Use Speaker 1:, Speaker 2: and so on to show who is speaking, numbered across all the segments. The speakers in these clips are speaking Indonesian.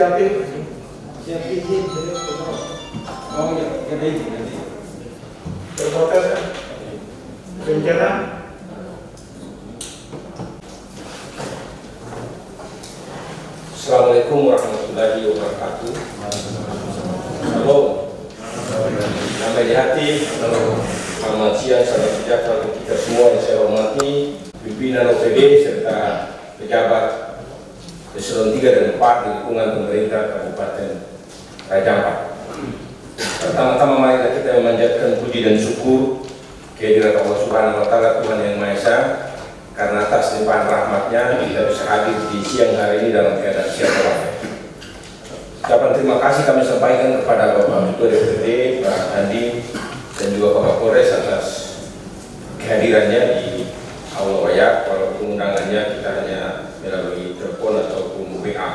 Speaker 1: siapin izin oh ya ada izin nanti terbatas rencana.
Speaker 2: Assalamualaikum warahmatullahi wabarakatuh. Halo, nama di hati. Selamat siang, salam sejahtera untuk kita semua yang saya hormati, pimpinan OPD serta pejabat eselon 3 dan 4 di lingkungan pemerintah Kabupaten Raja Ampat. Pertama-tama mari kita memanjatkan puji dan syukur kehadirat Allah Subhanahu wa Ta'ala, Tuhan yang Maha Esa, karena atas limpahan rahmatnya kita bisa hadir di siang hari ini dalam keadaan siap walafiat. Ucapan terima kasih kami sampaikan kepada Bapak Ketua DPRD, Pak Andi, dan juga Pak Kapolres atas kehadirannya di Aula Wayak, walaupun undangannya kita hanya melalui telepon ataupun WA.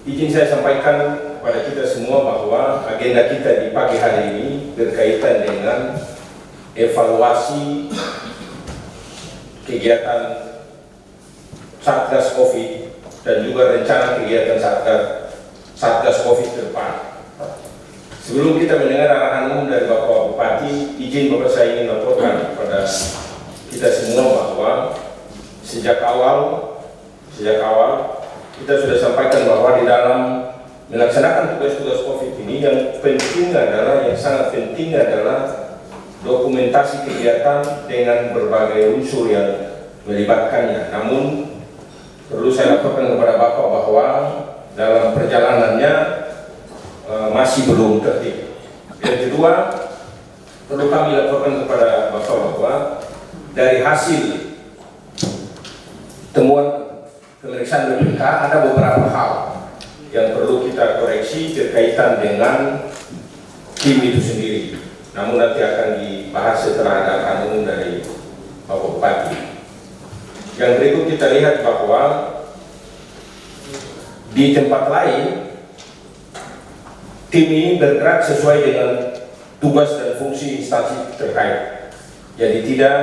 Speaker 2: Izin saya sampaikan kepada kita semua bahwa agenda kita di pagi hari ini berkaitan dengan evaluasi kegiatan Satgas Covid dan juga rencana kegiatan Satgas Covid ke depan. Sebelum kita mendengar arahan umum dari Bapak Bupati, izin Bapak saya ingin laporkan kepada kita semua bahwa sejak awal kita sudah sampaikan bahwa di dalam melaksanakan tugas-tugas Covid ini yang sangat penting adalah dokumentasi kegiatan dengan berbagai unsur yang melibatkannya. Namun perlu saya laporkan kepada Bapak bahwa dalam perjalanannya masih belum tertib. Yang kedua, perlu kami laporkan kepada Bapak bahwa dari hasil temuan pemeriksaan BPK ada beberapa hal yang perlu kita koreksi berkaitan dengan tim itu sendiri. Namun nanti akan dibahas setelah ada arahan umum dari Bapak Bupati. Yang berikut kita lihat bahwa di tempat lain tim ini bergerak sesuai dengan tugas dan fungsi instansi terkait. Jadi tidak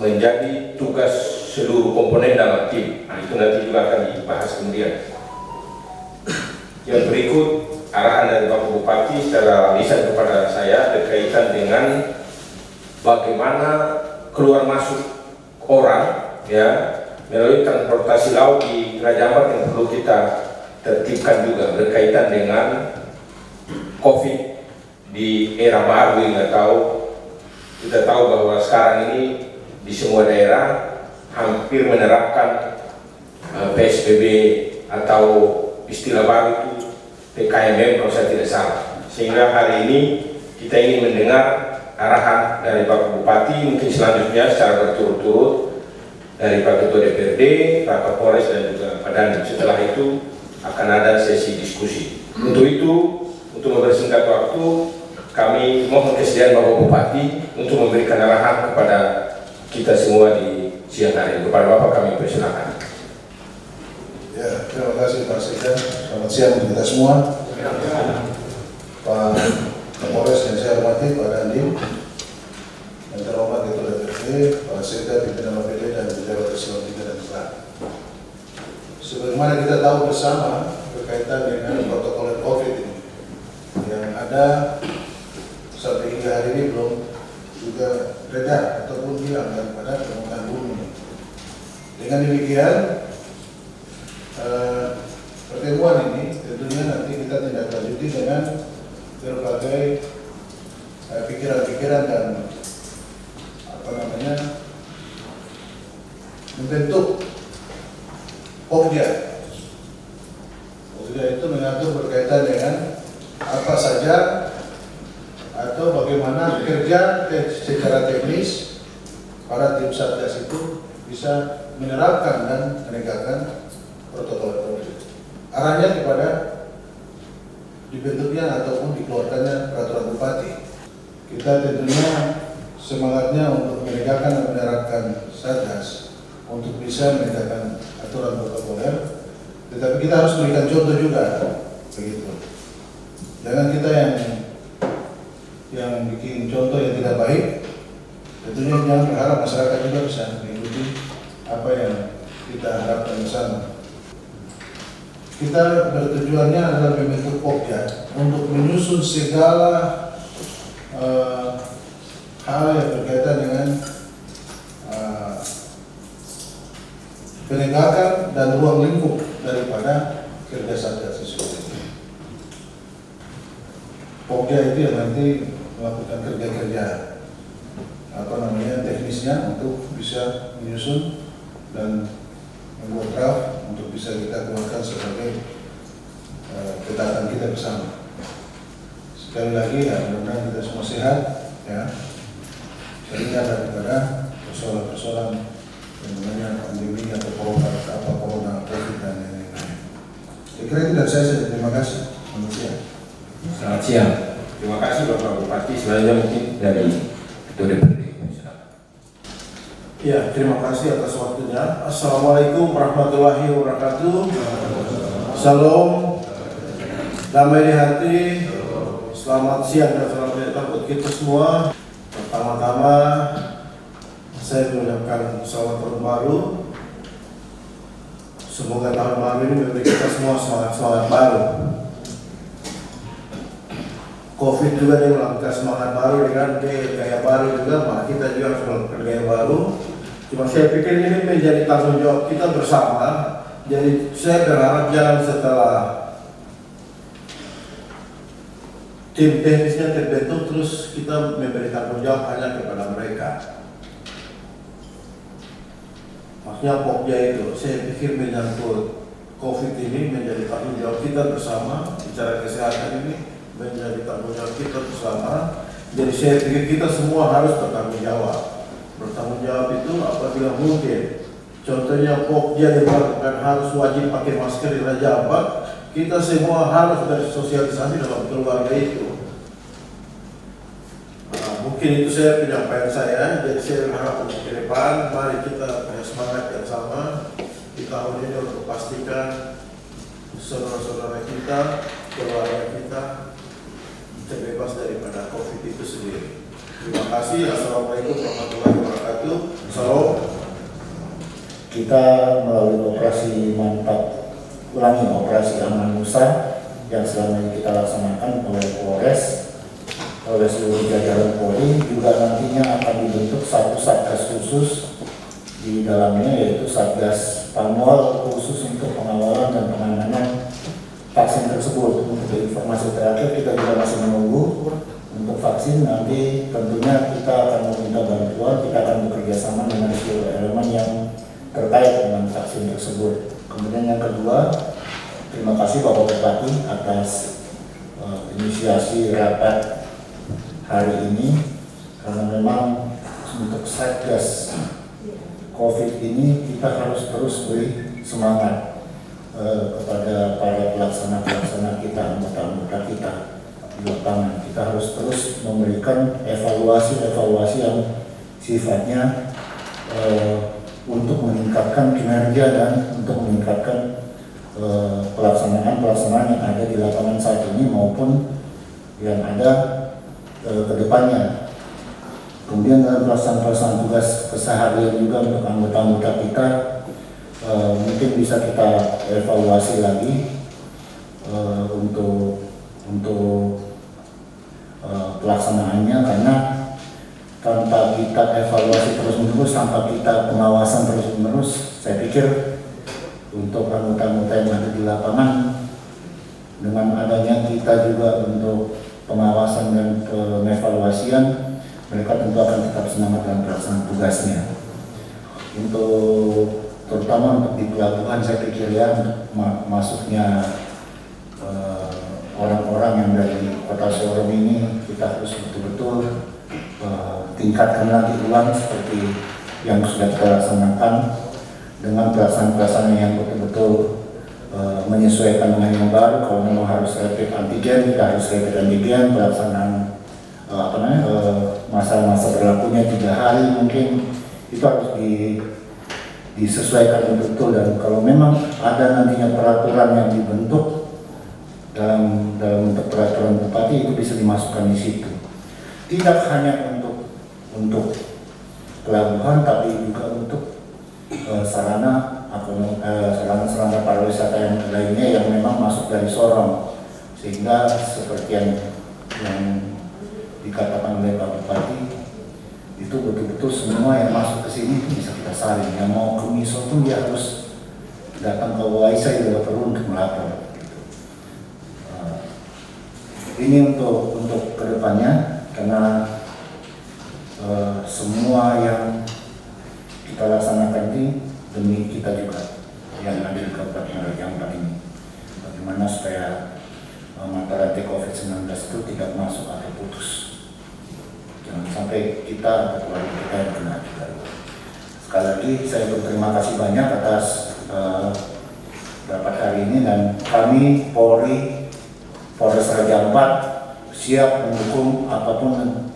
Speaker 2: menjadi tugas seluruh komponen dalam tim. Nah, itu nanti juga akan dibahas kemudian. Yang berikut arahan dari Bapak Bupati secara lisan kepada saya berkaitan dengan bagaimana keluar masuk orang melalui transportasi laut di Raja Ampat yang perlu kita tertibkan juga berkaitan dengan COVID di era baru yang kita tahu bahwa sekarang ini di semua daerah hampir menerapkan PSBB atau istilah baru itu PKMM kalau saya tidak salah. Sehingga hari ini kita ingin mendengar arahan dari Bapak Bupati, mungkin selanjutnya secara berturut-turut dari Pak Ketua DPRD, Pak Kapolres dan juga Pak Dandim. Setelah itu akan ada sesi diskusi. Untuk itu, untuk mempersingkat waktu, kami mohon kesediaan Bapak Bupati untuk memberikan arahan kepada kita semua di siang hari ini. Kepada Bapak kami persilakan.
Speaker 3: Ya, terima kasih Pak Sekda. Selamat siang untuk kita semua. Pak Kapolres yang saya hormati, Pak Dandim, yang terhormat Ketua DPRD, Pak Sekda, pimpinan OPD dan pejabat eselon 3 dan 4. Sebagaimana kita tahu bersama berkaitan dengan protokol COVID ini, yang ada sampai hingga hari ini belum juga reda ataupun hilang daripada permukaan bumi. Dengan demikian, pertemuan ini tentunya nanti kita tindak lanjuti dengan berbagai pikiran-pikiran dan membentuk Pokja. Pokja itu mengatur berkaitan dengan apa saja atau bagaimana kerja secara teknis para tim Satgas itu bisa menerapkan dan menegakkan protokol COVID. Arahnya kepada dibentuknya ataupun dikeluarkannya peraturan bupati. Kita tentunya semangatnya untuk menegakkan dan menerapkan Satgas untuk bisa menegakkan aturan protokoler, tetapi kita harus berikan contoh juga, begitu. Jangan kita yang bikin contoh yang tidak baik. Tentunya jangan berharap masyarakat juga bisa mengikuti apa yang kita harapkan bersama. kita bertujuannya adalah membentuk Pokja untuk menyusun segala hal yang berkaitan dengan penegakan dan ruang lingkup daripada kerja Satgas tersebut. Pokja itu yang nanti melakukan kerja-kerja teknisnya untuk bisa menyusun dan membuat draft untuk bisa kita keluarkan sebagai ketetapan kita bersama. Sekali lagi ya, mudah-mudahan kita semua sehat ya, terhindar daripada persoalan-persoalan yang namanya pandemi atau corona COVID dan lain-lain. Saya kira itu dari saya. Terima kasih. Selamat siang.
Speaker 2: Selamat siang. Terima kasih Bapak Bupati. Selanjutnya mungkin dari Ketua DPRD.
Speaker 1: Ya, terima kasih atas waktunya. Assalamualaikum warahmatullahi wabarakatuh. Salam, damai di hati. Selamat siang dan selamat datang buat kita semua. Pertama-tama, saya mengucapkan selamat tahun baru. Semoga tahun baru ini memberi kita semua semangat baru. COVID juga dia melakukan semangat baru dengan gaya baru juga, maka kita juga harus melakukan gaya baru. Cuma saya pikir ini menjadi tanggung jawab kita bersama. Jadi saya berharap jangan setelah tim teknisnya terbentuk terus kita memberi tanggung jawab hanya kepada mereka. Maksudnya Pokja itu, saya pikir menyangkut COVID ini menjadi tanggung jawab kita bersama. Bicara kesehatan ini menjadi tanggung jawab kita bersama. Jadi saya pikir kita semua harus bertanggung jawab. Bertanggung jawab itu apabila mungkin. Contohnya Pokja dilakukan harus wajib pakai masker di Raja Ampat. Kita semua harus bersosialisasi dalam keluarga itu. Mungkin itu saya penyampaian saya. Jadi saya berharap untuk ke depan mari kita punya semangat yang sama di tahun ini untuk pastikan saudara-saudara kita, keluarga kita terbebas daripada COVID itu sendiri. Terima kasih. Assalamualaikum warahmatullahi wabarakatuh. Salam.
Speaker 4: Kita melalui operasi operasi Aman Nusa yang selama ini kita laksanakan oleh Polres, oleh seluruh jajaran Polri, juga nantinya akan dibentuk satu satgas khusus di dalamnya, yaitu Satgas Panwal khusus untuk pengawalan dan penanganan vaksin tersebut. Untuk informasi terakhir, kita juga masih menunggu untuk vaksin. Nanti tentunya kita akan meminta bantuan, kita akan bekerja sama dengan seluruh elemen yang terkait dengan vaksin tersebut. Kemudian yang kedua, terima kasih Bapak Bupati atas inisiasi rapat hari ini, karena memang untuk Satgas COVID ini kita harus terus beri semangat kepada para pelaksana kita, anggota-anggota kita di lapangan. Kita harus terus memberikan evaluasi yang sifatnya untuk meningkatkan kinerja dan untuk meningkatkan pelaksanaan yang ada di lapangan saat ini maupun yang ada ke depannya. Kemudian dalam pelaksanaan tugas keseharian juga untuk anggota-anggota kita mungkin bisa kita evaluasi lagi untuk pelaksanaannya, karena tanpa kita evaluasi terus-menerus, tanpa kita pengawasan terus-menerus, saya pikir untuk anggota-anggota yang ada di lapangan, dengan adanya kita juga untuk pengawasan dan pengevaluasian, mereka tentu akan tetap semangat dalam pelaksanaan tugasnya. Untuk terutama untuk di pelabuhan, saya pikir ya, untuk masuknya orang-orang yang dari kota Sorong ini, kita harus betul-betul tingkatkan lagi ulang seperti yang sudah kita laksanakan, dengan pelaksanaan yang betul-betul menyesuaikan dengan yang baru. Kalau memang harus rapid antigen, kita harus rapid antigen. Pelaksanaan masa-masa berlakunya 3 hari mungkin itu harus disesuaikan betul. Dan kalau memang ada nantinya peraturan yang dibentuk dalam bentuk peraturan bupati, itu bisa dimasukkan di situ. Tidak hanya untuk pelabuhan, tapi juga untuk sarana pariwisata yang lainnya yang memang masuk dari Sorong, sehingga seperti yang dikatakan oleh Pak Bupati, itu betul-betul semua yang masuk ke sini bisa kita saring. Yang mau ke Miso pun dia harus datang ke Waisa juga perlu untuk melapor. Ini untuk kedepannya, karena semua yang kita laksanakan ini demi kita juga yang ada di Kabupaten Raja Ampat ini. Bagaimana supaya mata rantai COVID-19 itu tidak masuk atau putus. Jangan sampai kita atau keluarga kita yang kena juga. Sekali lagi saya berterima kasih banyak atas rapat hari ini, dan kami Polres Raja Ampat siap mendukung apapun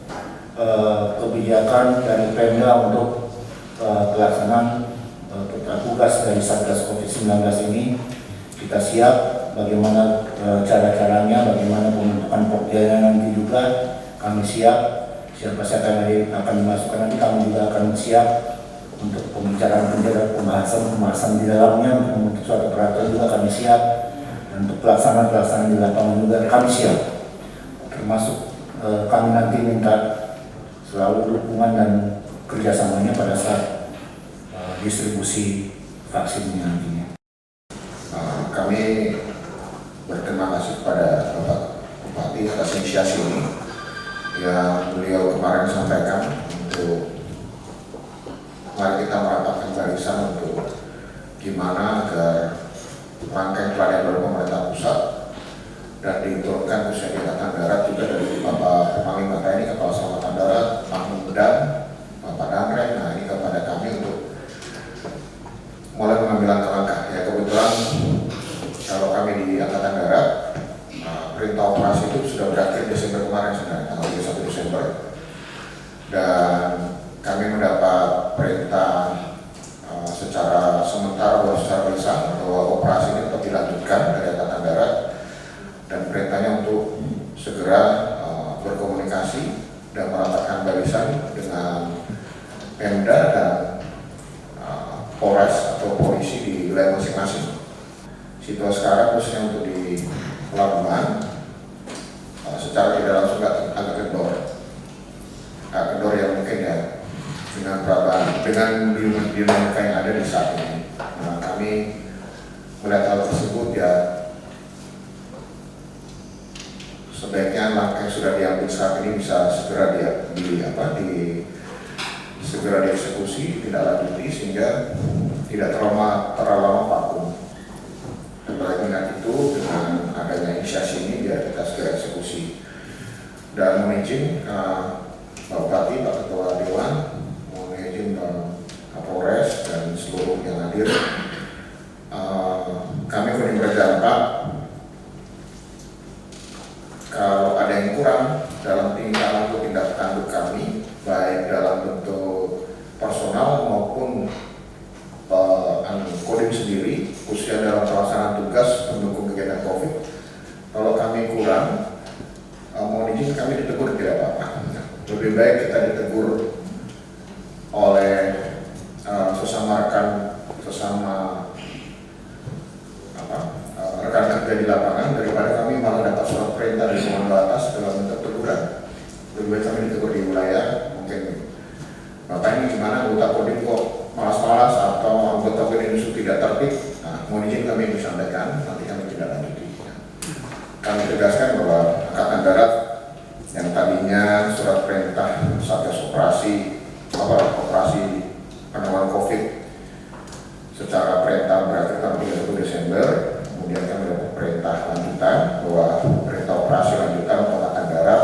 Speaker 4: kebijakan dari Pemda untuk pelaksanaan tugas dari Satgas COVID-19 ini. Kita siap bagaimana cara-caranya, bagaimana pembentukan Pokjanya nanti juga kami siap. Siapa saja akan dimasukkan nanti, kami juga akan siap untuk pembicaraan pembahasan di dalamnya, untuk membentuk suatu peraturan juga kami siap, dan untuk pelaksanaan di lapangan juga kami siap. Termasuk kami nanti minta selalu dukungan dan kerjasamanya pada saat distribusi vaksinnya nantinya.
Speaker 3: Kami berterima kasih kepada Bapak Bupati atas inisiasi ini yang beliau kemarin sampaikan untuk mari kita merapatkan barisan untuk gimana agar rangkaian pelatihan dari pemerintah pusat dan diturunkan khususnya di Angkatan Darat juga dari Bapak Panglima TNI, Kepala Selamatan Darat, Pangdam, Bapak Danrem. Nah, ini kepada kami untuk mulai mengambil langkah-langkah. Ya, kebetulan kalau kami di Angkatan Darat, perintah operasi itu sudah berakhir Desember kemarin, sebenarnya tanggal 31 Desember, dan kami mendapat perintah secara sementara bahwa secara lisan bahwa operasi ini tetap dilanjutkan dari Angkatan Darat, dan perintahnya untuk segera berkomunikasi dan merapatkan barisan dengan Pemda dan Polres atau polisi di wilayah masing-masing. Situasi sekarang khususnya untuk di pelabuhan secara tidak langsung agak kendor yang mungkin ya dengan perubahan dengan dinamika yang ada di saat ini. Nah, kami melihat hal tersebut ya, sebaiknya langkah yang sudah diambil saat ini bisa segera segera dieksekusi, tidak lanjuti sehingga tidak terlalu lama vakum. Dan dengan itu, dengan adanya inisiasi ini biar kita segera eksekusi. Dan mohon izin Pak Bupati, Pak Ketua Dewan, mohon izin Kapolres dan seluruh yang hadir. Kami Kodim Raja Ampat, kalau ada yang kurang dalam tindak tanduk kami, baik dalam bentuk personal maupun Kodim sendiri, khususnya dalam pelaksanaan tugas pendukung kegiatan COVID, kalau kami kurang, mohon izin kami ditegur tidak apa-apa. Lebih baik kita ditegur oleh sesama rekan kerja di lapangan daripada kami malah dapat surat perintah dari komando atas dalam bentuk teguran. Lebih baik kami ditegur di wilayah, mungkin Bapak ini gimana anggota Kodim kok malas-malas atau anggota Kodim itu tidak tertib. Nah, mohon izin kami bisa sampaikan, nanti kami tidak lanjuti. Kami tegaskan bahwa Angkatan Darat yang tadinya surat perintah Satgas operasi penanganan COVID secara perintah berakhir tanggal 31 Desember, kemudian kami dapat perintah lanjutan bahwa perintah operasi lanjutan Angkatan Darat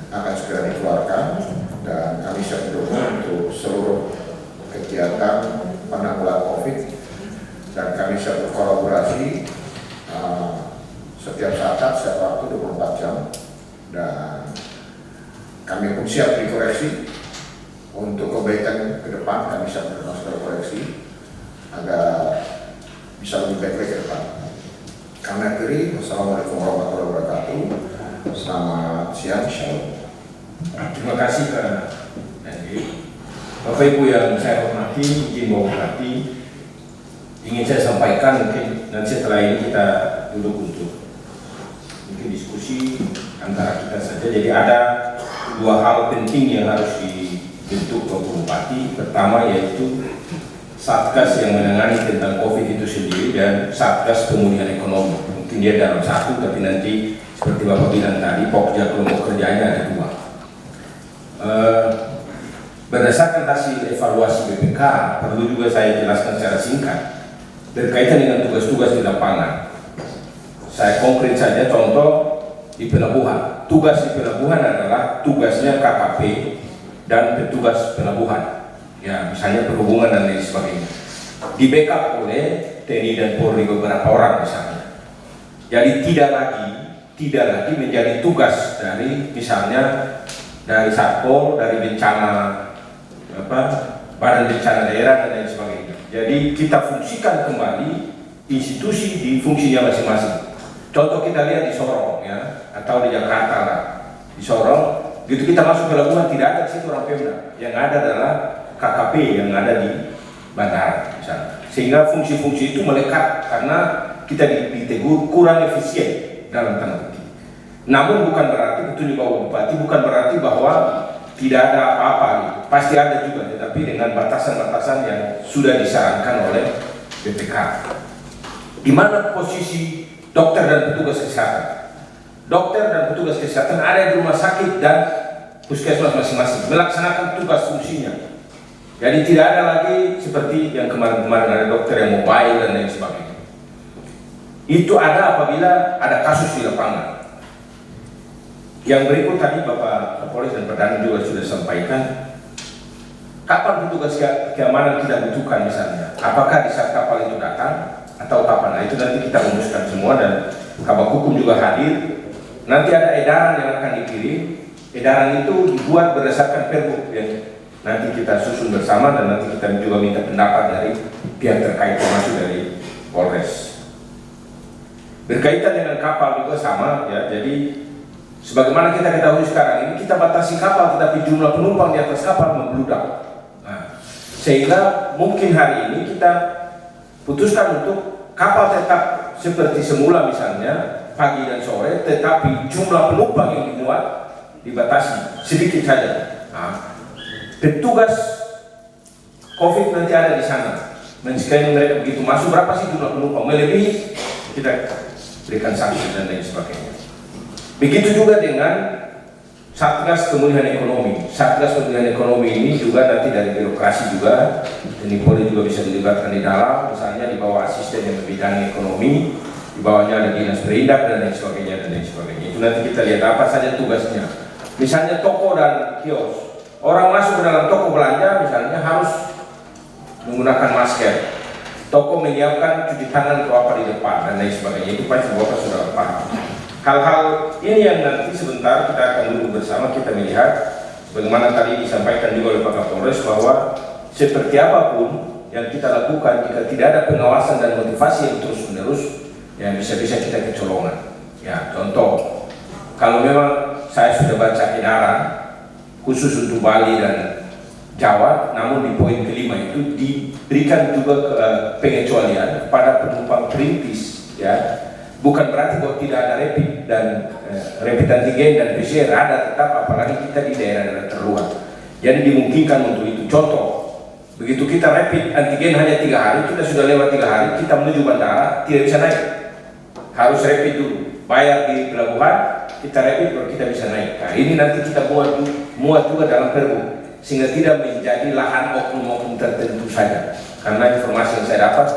Speaker 3: akan segera dikeluarkan, dan kami siap mendukung untuk seluruh kegiatan penanggulangan COVID, dan kami siap berkolaborasi setiap saat, setiap waktu 24 jam, dan kami pun siap dikoreksi untuk kebaikan ke depan. Kami siap melakukan koreksi agar bisa lebih baik ke depan. Kami akhiri, wassalamualaikum warahmatullahi wabarakatuh. Selamat siang, shalom.
Speaker 2: Terima kasih Pak Hendy. Bapak Ibu yang saya hormati, izin menghormati, ingin saya sampaikan mungkin nanti setelah ini kita duduk untuk mungkin diskusi antara kita saja. Jadi ada dua hal penting yang harus dibentuk Bapak Bupati. Pertama yaitu Satgas yang menangani tentang COVID itu sendiri dan Satgas pemulihan ekonomi. Mungkin dia dalam satu, tapi nanti seperti Bapak bilang tadi, pokja kelompok kerjanya ada dua. Berdasarkan hasil evaluasi BPK, perlu juga saya jelaskan secara singkat berkaitan dengan tugas-tugas di lapangan. Saya konkret saja, contoh di pelabuhan. Tugas di pelabuhan adalah tugasnya KKP dan petugas pelabuhan. Ya, misalnya perhubungan dan lain sebagainya. Di backup oleh TNI dan Polri beberapa orang misalnya. Jadi tidak lagi menjadi tugas dari misalnya dari Satpol, dari bencana Badan Bencana Daerah dan lain sebagainya. Jadi kita fungsikan kembali institusi di fungsinya masing-masing. Contoh kita lihat di Sorong ya, atau di Jakarta lah. Di Sorong, begitu kita masuk ke pelabuhan tidak ada di situ orang Pemda. Yang ada adalah KKP yang ada di bandara misalnya. Sehingga fungsi-fungsi itu melekat karena kita ditegur kurang efisien dalam tanda kutip. Namun bukan berarti, betul juga Bapak Bupati, bukan berarti bahwa tidak ada apa-apa gitu. Pasti ada juga, tetapi dengan batasan-batasan yang sudah disarankan oleh BPK. Di mana posisi dokter dan petugas kesehatan? Dokter dan petugas kesehatan ada di rumah sakit dan puskesmas masing-masing melaksanakan tugas fungsinya. Jadi tidak ada lagi seperti yang kemarin-kemarin ada dokter yang mobile dan lain sebagainya. Itu ada apabila ada kasus di lapangan. Yang berikut tadi Bapak Kapolres dan Perdana juga sudah sampaikan, kapan petugas keamanan kita butuhkan misalnya, apakah di saat kapal itu datang atau kapan? Nah, itu nanti kita rumuskan semua dan Kabak Hukum juga hadir. Nanti ada edaran yang akan dikirim. Edaran itu dibuat berdasarkan Pergub yang nanti kita susun bersama dan nanti kita juga minta pendapat dari pihak terkait termasuk dari Polres. Berkaitan dengan kapal juga sama ya, jadi sebagaimana kita ketahui sekarang ini kita batasi kapal tetapi jumlah penumpang di atas kapal membludak. Nah, sehingga mungkin hari ini kita putuskan untuk kapal tetap seperti semula misalnya pagi dan sore, tetapi jumlah penumpang yang dimuat dibatasi sedikit saja. Nah, petugas COVID nanti ada di sana. Meski mereka begitu masuk, berapa sih jumlah penumpang? Melebihi, kita berikan sanksi dan lain sebagainya. Begitu juga dengan Satgas Pemulihan Ekonomi. Satgas Pemulihan Ekonomi ini juga nanti dari birokrasi juga, TNI Polri juga bisa dilibatkan di dalam, misalnya di bawah asisten yang bidang ekonomi, di bawahnya ada dinas perindak dan lain sebagainya dan lain sebagainya. Itu nanti kita lihat apa saja tugasnya. Misalnya toko dan kios, orang masuk ke dalam toko belanja misalnya harus menggunakan masker. Toko menyiapkan cuci tangan atau apa di depan dan lain sebagainya. Itu pasti Bapak sudah paham. Hal-hal ini yang nanti sebentar kita akan duduk bersama, kita melihat bagaimana tadi disampaikan juga oleh Pak Kapolres bahwa seperti apapun yang kita lakukan jika tidak ada pengawasan dan motivasi yang terus-menerus, ya bisa-bisa kita kecolongan. Ya, contoh, kalau memang saya sudah baca edaran khusus untuk Bali dan Jawa, namun di poin kelima itu diberikan juga pengecualian pada penumpang perintis, ya. Bukan berarti bahwa tidak ada rapid dan rapid antigen dan PCR ada tetap, apalagi kita di daerah-daerah terluar. Jadi dimungkinkan untuk itu. Contoh, begitu kita rapid antigen hanya 3 hari, kita sudah lewat 3 hari, kita menuju bandara tidak bisa naik. Harus rapid dulu, bayar di pelabuhan, kita rapid baru kita bisa naik. Nah, ini nanti kita muat juga dalam Pergub sehingga tidak menjadi lahan oknum-oknum tertentu saja. Karena informasi yang saya dapat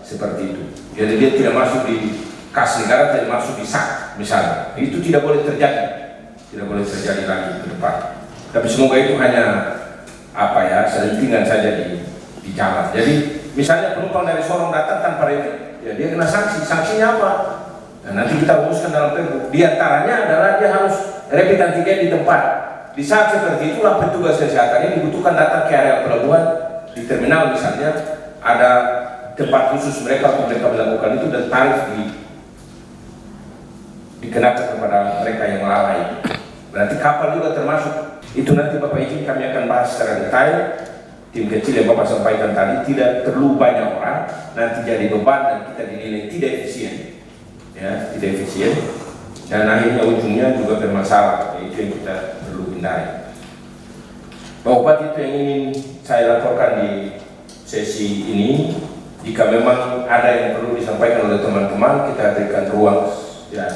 Speaker 2: seperti itu. Jadi dia tidak masuk di kas negara, tidak masuk di SAK misalnya. Itu tidak boleh terjadi, tidak boleh terjadi lagi ke depan. Tapi semoga itu hanya selentingan saja di jalan. Jadi misalnya penumpang dari Sorong datang tanpa rapid, ya dia kena sanksi. Sanksinya apa? Nah, nanti kita rumuskan dalam Pergub. Di antaranya adalah dia harus rapid antigen di tempat. Di saat seperti itulah petugas kesehatan ini dibutuhkan datang ke area pelabuhan di terminal misalnya, ada tempat khusus mereka untuk mereka melakukan itu dan tarif dikenakan kepada mereka yang melalai. Berarti kapal juga termasuk. Itu nanti Bapak izin kami akan bahas secara detail tim kecil yang Bapak sampaikan tadi tidak perlu banyak orang, nanti jadi beban dan kita dinilai tidak efisien, ya, tidak efisien, dan akhirnya ujungnya juga bermasalah. Itu yang kita perlu hindari. Pak Bupati, itu yang ingin saya laporkan di sesi ini. Jika memang ada yang perlu disampaikan oleh teman-teman, kita berikan ruang, ya,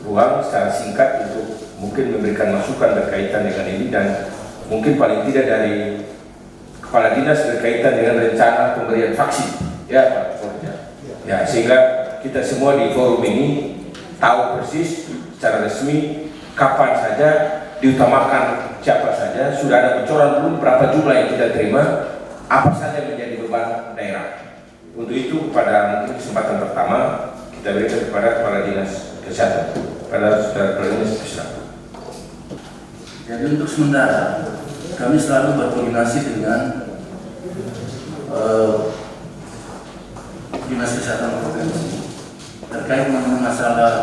Speaker 2: ruang secara singkat untuk mungkin memberikan masukan berkaitan dengan ini, dan mungkin paling tidak dari Kepala Dinas berkaitan dengan rencana pemberian vaksin, ya Pak Kapolda. Ya, sehingga kita semua di forum ini tahu persis secara resmi kapan saja diutamakan siapa saja, sudah ada bocoran belum berapa jumlah yang kita terima, apa saja menjadi beban daerah. Untuk itu pada kesempatan pertama kita berikan kepada Kepala Dinas Kesehatan, pada Saudara Kepala Dinas Kesehatan.
Speaker 5: Jadi untuk sementara kami selalu berkoordinasi dengan Dinas Kesehatan Provinsi terkait dengan masalah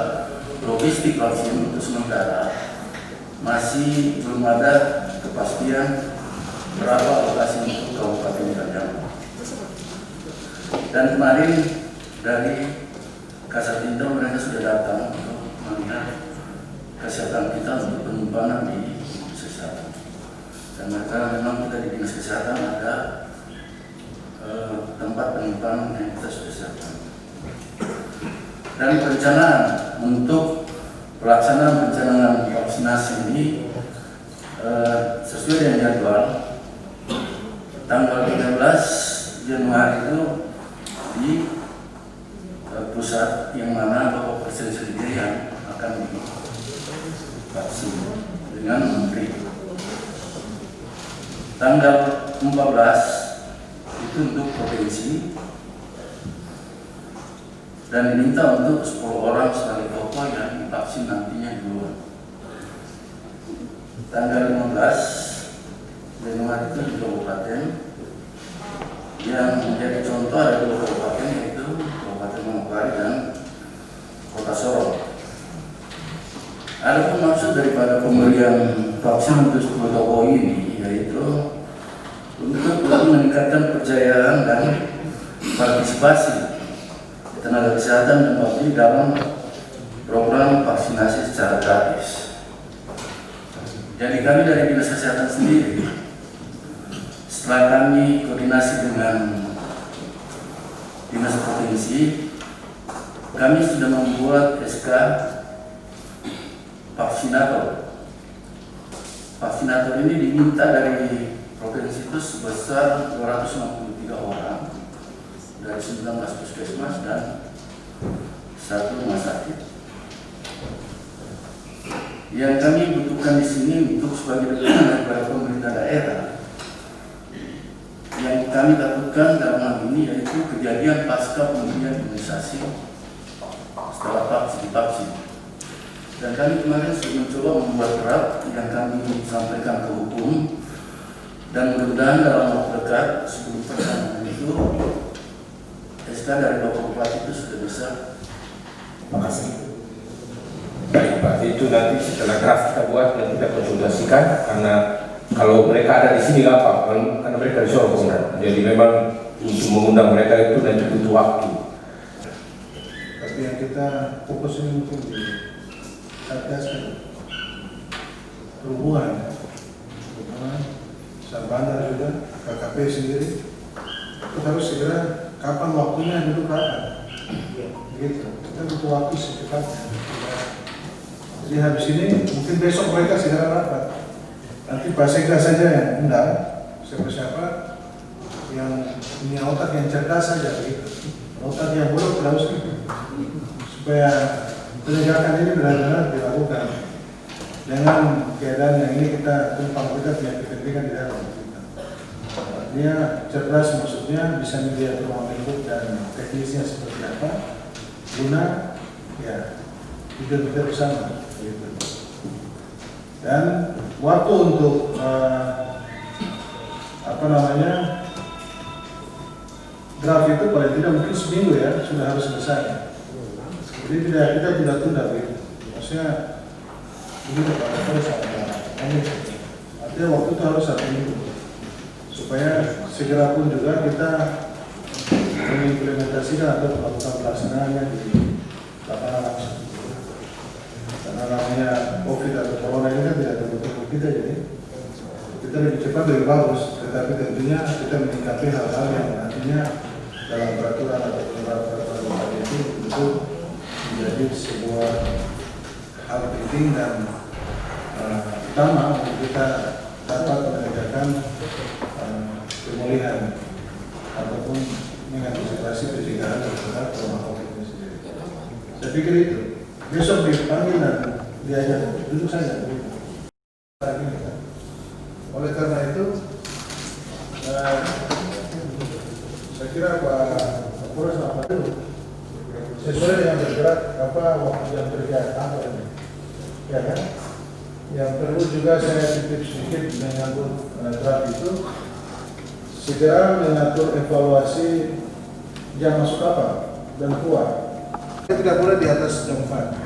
Speaker 5: logistik vaksin. Untuk sementara masih belum ada kepastian berapa lokasi untuk Kabupaten Kajang. Dan kemarin dari Kasatintau mereka sudah datang untuk melihat kesehatan kita untuk penyimpanan di kesehatan. Dan mereka memang kita di Dinas Kesehatan ada tempat penyimpanan yang kita sudah siapkan. Dan perencanaan untuk pelaksanaan vaksinasi ini sesuai dengan jadwal tanggal 13 Januari itu di pusat yang mana Bapak Presiden sendiri yang akan divaksin dengan Menteri. Tanggal 14 itu untuk provinsi dan diminta untuk 10 orang sebagai tokoh yang divaksin nantinya dulu. Tanggal 15 Januari itu di kabupaten yang menjadi contoh ada 2 kabupaten, yaitu Kabupaten Manokwari dan Kota Sorong. Ada pun maksud daripada pemberian vaksin untuk 10 tokoh ini, yaitu untuk meningkatkan kepercayaan dan partisipasi tenaga kesehatan dan publik dalam program vaksinasi secara gratis. Jadi kami dari Dinas Kesehatan sendiri, setelah kami koordinasi dengan Dinas Provinsi, kami sudah membuat SK vaksinator. Vaksinator ini diminta dari provinsi itu sebesar 263 orang dari 19 puskesmas dan 1 rumah sakit. Yang kami butuhkan di sini untuk sebagai dukungan daripada pemerintah daerah. Yang kami takutkan dalam hal ini yaitu kejadian pasca pemberian imunisasi setelah divaksin. Dan kami kemarin sudah mencoba membuat draft yang kami sampaikan ke hukum, dan mudah-mudahan dalam waktu dekat sebelum pelaksanaan itu SK dari Bapak Bupati itu sudah bisa.
Speaker 4: Terima kasih.
Speaker 2: Baik Pak, itu nanti setelah draft kita buat nanti kita konsultasikan, karena kalau mereka ada di sini nggak apa, karena mereka di Sorong. Jadi memang untuk mengundang mereka itu nanti butuh waktu.
Speaker 3: Tapi yang kita fokus ini mungkin di Satgas Perhubungan, Sarbandar juga, KKP sendiri, kita harus segera kapan waktunya dulu kapan, begitu. Kita butuh waktu secepatnya. Jadi habis ini mungkin besok mereka segera rapat. Nanti Pak Sekda saja yang undang, siapa-siapa yang punya otak yang cerdas saja, begitu. Otak yang buruk harus supaya penegakan ini benar-benar dilakukan. Dengan keadaan yang ini kita tumpang kita punya kepentingan di dalam kita. Artinya cerdas maksudnya bisa melihat ruang lingkup dan teknisnya seperti apa, guna ya hidup kita bersama. Gitu. Dan waktu untuk draft itu paling tidak mungkin seminggu ya sudah harus selesai. Jadi kita tidak tunda begitu. Maksudnya begitu Pak, harus artinya waktu itu harus 1 minggu supaya segera pun juga kita mengimplementasikan atau melakukan pelaksanaannya di lapangan langsung. Karena namanya COVID atau corona ini kan tidak tertutup kita, jadi kita lebih cepat lebih bagus, tetapi tentunya kita menyikapi hal-hal yang nantinya dalam peraturan atau peraturan itu tentu menjadi sebuah hal penting dan utama untuk kita dapat menegakkan pemulihan ataupun mengantisipasi pencegahan terhadap corona COVID ini sendiri. Saya pikir itu. Besok dipanggil dan diajak duduk saja. Oleh karena itu, saya kira Pak Kapolres apa dulu sesuai dengan bergerak waktu jam kerja kantor ini, ya kan? Yang perlu juga saya titip sedikit menyangkut draft itu, segera mengatur evaluasi jam masuk kapal dan keluar. Tidak boleh di atas jam 4.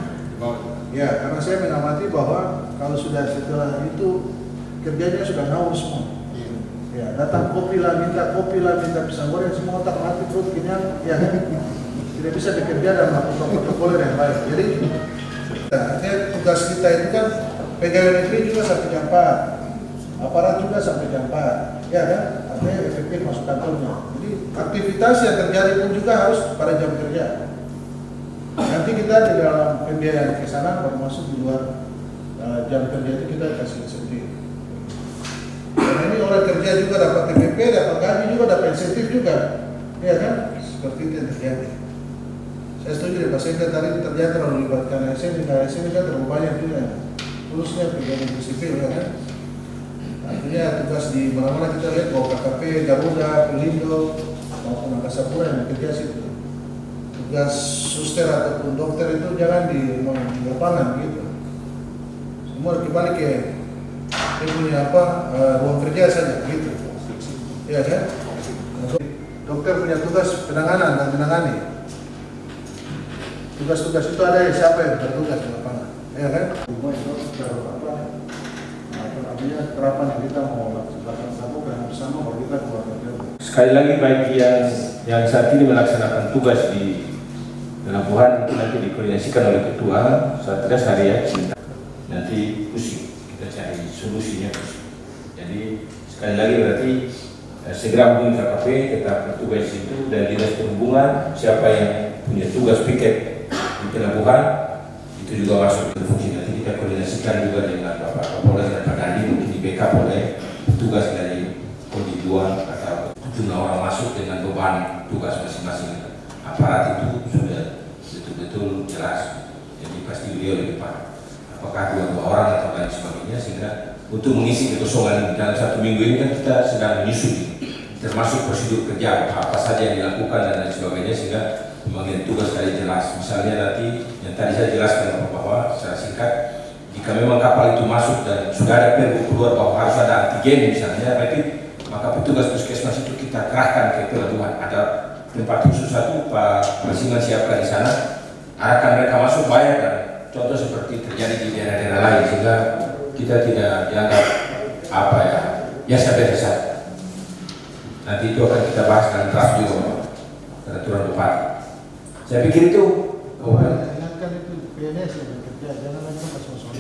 Speaker 3: Ya, karena saya mengamati bahwa kalau sudah setelah itu kerjanya sudah ngawur semua. Ya, datang kopi lah, minta pisang goreng, semua otak mati, perut kenyang, ya kan? Tidak bisa bekerja dan melakukan protokol yang baik. Jadi, tugas kita itu kan pegawai negeri juga sampai jam 4, aparat juga sampai jam 4, ya kan? Artinya efektif masuk kantornya. Jadi, aktivitas yang terjadi pun juga harus pada jam kerja. Nanti kita di dalam pembiayaan ke sana baru masuk di luar jam kerja itu kita kasih insentif. Karena ini orang kerja juga dapat TPP, dapat gaji juga, dapat insentif juga, ya kan? Seperti itu yang terjadi. Saya setuju deh, Pak Sekda tadi terjadi terlalu melibatkan ASN, dan ASN kan terlalu banyak juga, khususnya pegawai negeri sipil, ya kan? Artinya tugas di mana-mana kita lihat bahwa KKP, Garuda, Pelindo, maupun Angkasa Pura yang bekerja situ. Tugas suster ataupun dokter itu jangan di lapangan gitu. Semua kembali ke dia punya ruang kerja saja gitu. Ya kan? Dokter punya tugas penanganan dan menangani. Tugas-tugas itu ada siapa yang bertugas di lapangan, ya kan? Terapan yang kita mau lakukan bersama kalau kita keluar kerja.
Speaker 2: Sekali lagi bagi yang saat ini melaksanakan tugas di pelabuhan itu nanti dikoordinasikan oleh ketua Satgas Harian Cinta. Nanti pusing, kita cari solusinya pusing. Jadi sekali lagi berarti segera hubungi KKP, kita bertugas itu dan dinas perhubungan, siapa yang punya tugas piket di pelabuhan itu juga masuk ke fungsi. Nanti kita koordinasikan juga dengan Bapak Kapolres dan Pak Dandi mungkin di backup oleh tugas dari Kodi 2 atau jumlah orang masuk dengan beban tugas masing-masing aparat itu sudah betul-betul jelas. Jadi pasti beliau di depan. Apakah dua orang atau lain sebagainya, sehingga untuk mengisi kekosongan dalam 1 minggu ini kan kita sedang menyusun termasuk prosedur kerja apa saja yang dilakukan dan lain sebagainya, sehingga pembagian tugas tadi jelas. Misalnya nanti yang tadi saya jelaskan bahwa secara singkat, jika memang kapal itu masuk dan sudah ada pergub keluar bahwa harus ada antigen misalnya, berarti maka petugas puskesmas itu kita kerahkan ke pelabuhan. Ada tempat khusus satu Pak Presimen siapkan di sana, arahkan mereka masuk bayar, dan contoh seperti terjadi di daerah-daerah lain, sehingga kita tidak dianggap biasa-biasa saja. Nanti itu akan kita bahas dalam draft juga peraturan bupati. Saya pikir itu.
Speaker 3: Ingatkan itu PNS yang bekerja, jangan lagi masuk-masuk.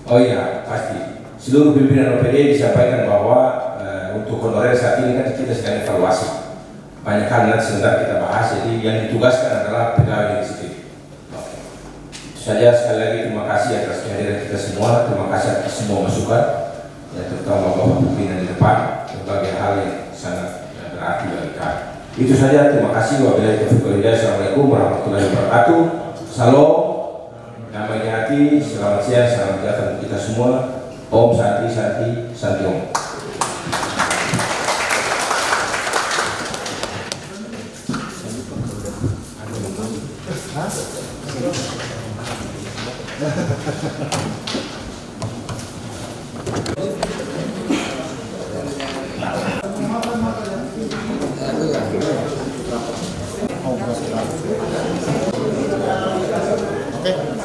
Speaker 2: Oh iya, pasti. Seluruh pimpinan OPD disampaikan bahwa untuk honorer saat ini kan kita sedang evaluasi. Banyak hal nanti sebentar kita bahas, jadi yang ditugaskan adalah pegawai negeri sipil. Itu saja, sekali lagi terima kasih atas kehadiran kita semua, terima kasih atas semua masukan, ya, terutama Bapak pimpinan di depan, berbagai hal yang sangat berarti bagi kami. Itu saja, terima kasih. Wabillahi taufiq wal hidayah. Assalamualaikum warahmatullahi wabarakatuh. Salam, damai di hati, selamat siang, salam sejahtera untuk kita semua. Om Santi Santi Santi Om.
Speaker 4: Oke.